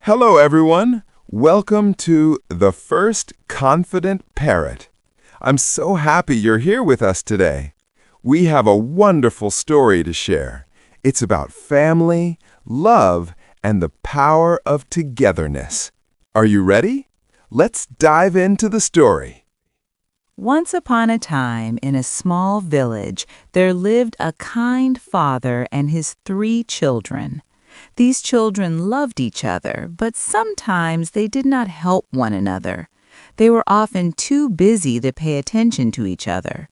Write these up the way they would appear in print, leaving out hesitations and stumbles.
Hello, everyone. Welcome to The First Confident Parrot. I'm so happy you're here with us today. We have a wonderful story to share. It's about family, love, and the power of togetherness. Are you ready? Let's dive into the story. Once upon a time, in a small village, there lived a kind father and his 3 children. These children loved each other, but sometimes they did not help one another. They were often too busy to pay attention to each other.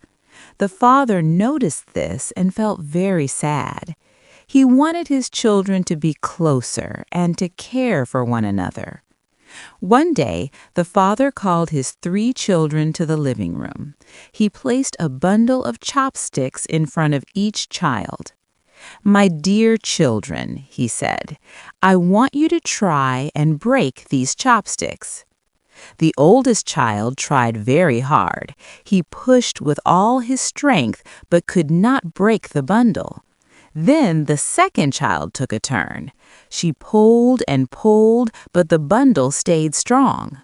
The father noticed this and felt very sad. He wanted his children to be closer and to care for one another. One day, the father called his 3 children to the living room. He placed a bundle of chopsticks in front of each child. "My dear children," he said, "I want you to try and break these chopsticks." The oldest child tried very hard. He pushed with all his strength but could not break the bundle. Then the second child took a turn. She pulled and pulled, but the bundle stayed strong.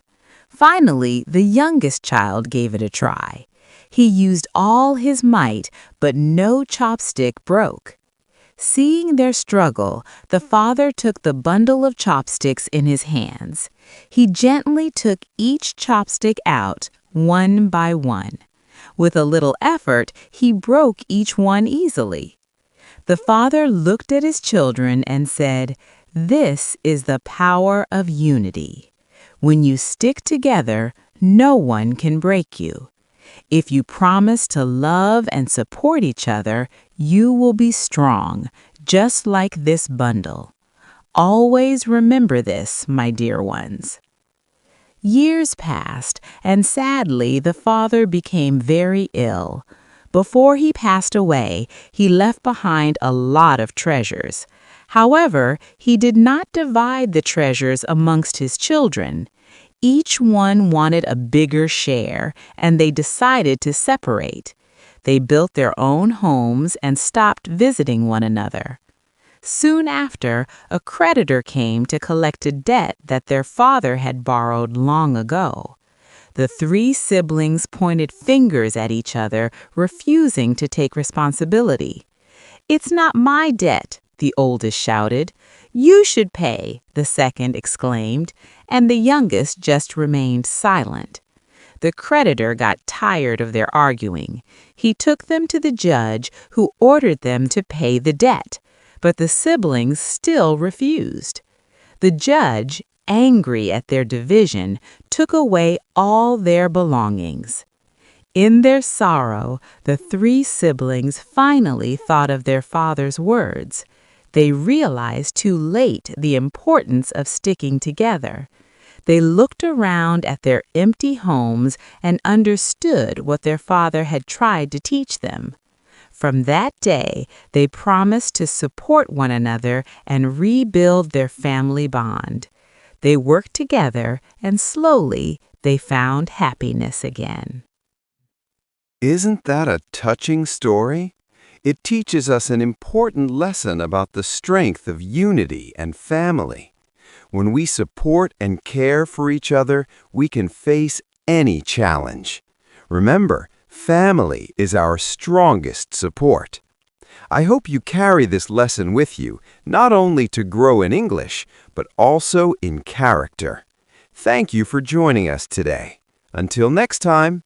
Finally, the youngest child gave it a try. He used all his might, but no chopstick broke. Seeing their struggle, the father took the bundle of chopsticks in his hands. He gently took each chopstick out, one by one. With a little effort, he broke each one easily. The father looked at his children and said, "This is the power of unity. When you stick together, no one can break you. If you promise to love and support each other, you will be strong, just like this bundle. Always remember this, my dear ones." Years passed, and sadly, the father became very ill. Before he passed away, he left behind a lot of treasures. However, he did not divide the treasures amongst his children. Each one wanted a bigger share, and they decided to separate. They built their own homes and stopped visiting one another. Soon after, a creditor came to collect a debt that their father had borrowed long ago. The 3 siblings pointed fingers at each other, refusing to take responsibility. "It's not my debt," the oldest shouted. "You should pay," the second exclaimed, and the youngest just remained silent. The creditor got tired of their arguing. He took them to the judge, who ordered them to pay the debt, but the siblings still refused. The judge, angry at their division, took away all their belongings. In their sorrow, the 3 siblings finally thought of their father's words. They realized too late the importance of sticking together. They looked around at their empty homes and understood what their father had tried to teach them. From that day, they promised to support one another and rebuild their family bond. They worked together, and slowly they found happiness again. Isn't that a touching story? It teaches us an important lesson about the strength of unity and family. When we support and care for each other, we can face any challenge. Remember, family is our strongest support. I hope you carry this lesson with you, not only to grow in English, but also in character. Thank you for joining us today. Until next time.